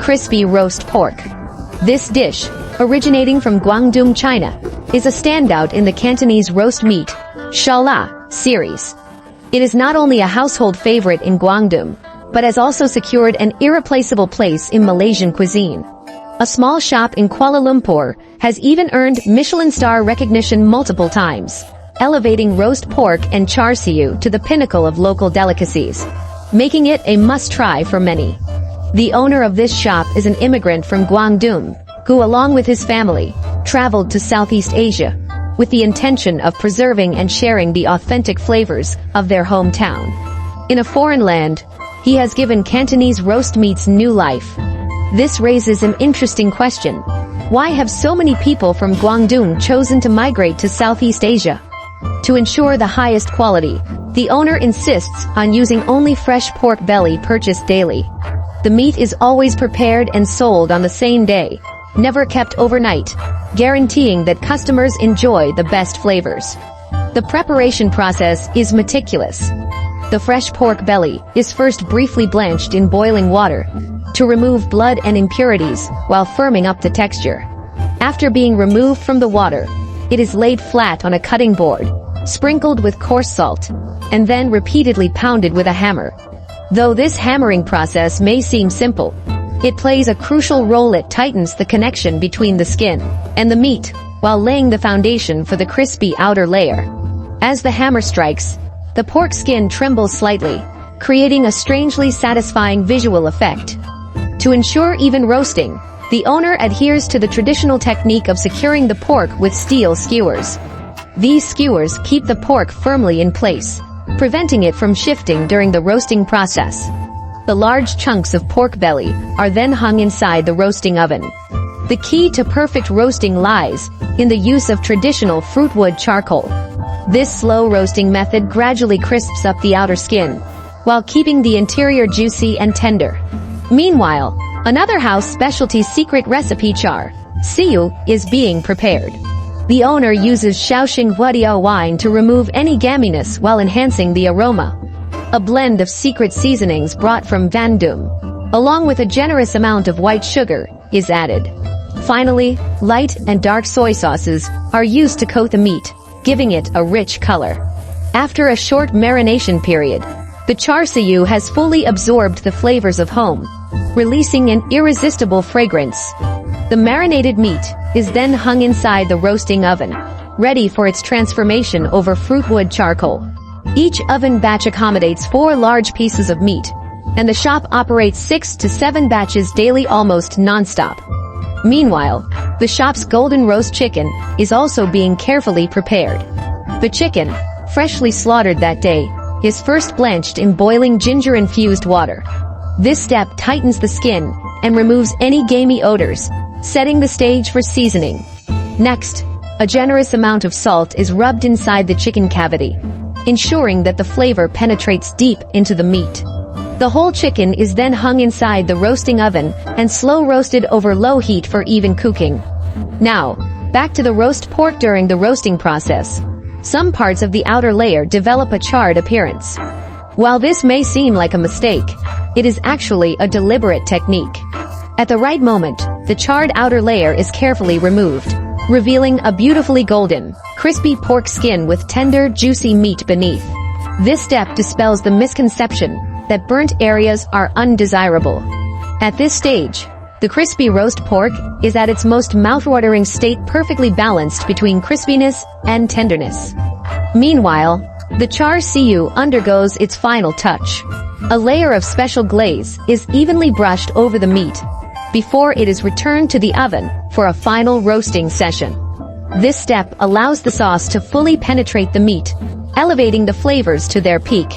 crispy roast pork. This dish, originating from Guangdong, China, is a standout in the Cantonese roast meat,烧腊 series. It is not only a household favorite in Guangdong, but has also secured an irreplaceable place in Malaysian cuisine. A small shop in Kuala Lumpur has even earned Michelin star recognition multiple times, elevating roast pork and char siu to the pinnacle of local delicacies, making it a must-try for many. The owner of this shop is an immigrant from Guangdong, who along with his family, traveled to Southeast Asia, with the intention of preserving and sharing the authentic flavors of their hometown. In a foreign land, he has given Cantonese roast meats new life. This raises an interesting question. Why have so many people from Guangdong chosen to migrate to Southeast Asia? To ensure the highest quality, the owner insists on using only fresh pork belly purchased daily. The meat is always prepared and sold on the same day, never kept overnight, guaranteeing that customers enjoy the best flavors. The preparation process is meticulous. The fresh pork belly is first briefly blanched in boiling water to remove blood and impurities while firming up the texture. After being removed from the water, it is laid flat on a cutting board, sprinkled with coarse salt, and then repeatedly pounded with a hammer. Though this hammering process may seem simple, it plays a crucial role. It tightens the connection between the skin and the meat, while laying the foundation for the crispy outer layer. As the hammer strikes, the pork skin trembles slightly, creating a strangely satisfying visual effect. To ensure even roasting, the owner adheres to the traditional technique of securing the pork with steel skewers. These skewers keep the pork firmly in place, preventing it from shifting during the roasting process. The large chunks of pork belly are then hung inside the roasting oven. The key to perfect roasting lies in the use of traditional fruitwood charcoal. This slow roasting method gradually crisps up the outer skin, while keeping the interior juicy and tender. Meanwhile, another house specialty secret recipe char siu is being prepared. The owner uses Shaoxing Huadiao wine to remove any gaminess while enhancing the aroma. A blend of secret seasonings brought from Guangdong, along with a generous amount of white sugar, is added. Finally, light and dark soy sauces are used to coat the meat, giving it a rich color. After a short marination period, the char siu has fully absorbed the flavors of home, releasing an irresistible fragrance. The marinated meat is then hung inside the roasting oven, ready for its transformation over fruitwood charcoal. Each oven batch accommodates 4 large pieces of meat, and the shop operates 6 to 7 batches daily almost non-stop. Meanwhile, the shop's golden roast chicken is also being carefully prepared. The chicken, freshly slaughtered that day, is first blanched in boiling ginger-infused water. This step tightens the skin and removes any gamey odors, setting the stage for seasoning. Next, a generous amount of salt is rubbed inside the chicken cavity, ensuring that the flavor penetrates deep into the meat. The whole chicken is then hung inside the roasting oven and slow roasted over low heat for even cooking. Now, back to the roast pork. During the roasting process, some parts of the outer layer develop a charred appearance. While this may seem like a mistake, it is actually a deliberate technique. At the right moment, the charred outer layer is carefully removed, revealing a beautifully golden, crispy pork skin with tender, juicy meat beneath. This step dispels the misconception that burnt areas are undesirable. At this stage, the crispy roast pork is at its most mouthwatering state, perfectly balanced between crispiness and tenderness. Meanwhile, the char siu undergoes its final touch. A layer of special glaze is evenly brushed over the meat before it is returned to the oven for a final roasting session. This step allows the sauce to fully penetrate the meat, elevating the flavors to their peak.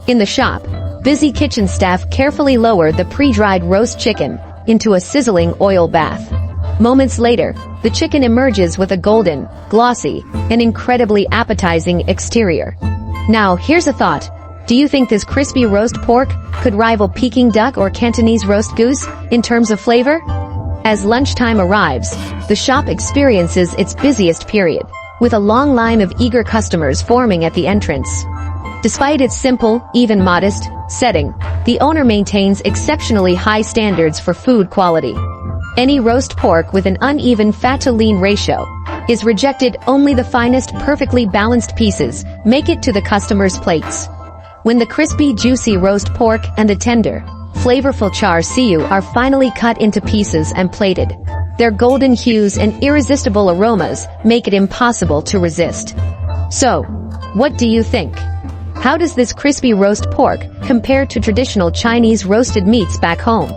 In the shop, busy kitchen staff carefully lower the pre-dried roast chicken into a sizzling oil bath. Moments later, the chicken emerges with a golden, glossy, and incredibly appetizing exterior. Now, here's a thought. Do you think this crispy roast pork could rival Peking duck or Cantonese roast goose in terms of flavor? As lunchtime arrives, the shop experiences its busiest period, with a long line of eager customers forming at the entrance. Despite its simple, even modest, setting, the owner maintains exceptionally high standards for food quality. Any roast pork with an uneven fat-to-lean ratio is rejected. Only the finest, perfectly balanced pieces make it to the customer's plates. When the crispy, juicy roast pork and the tender, flavorful char siu are finally cut into pieces and plated, their golden hues and irresistible aromas make it impossible to resist. So, what do you think? How does this crispy roast pork compare to traditional Chinese roasted meats back home?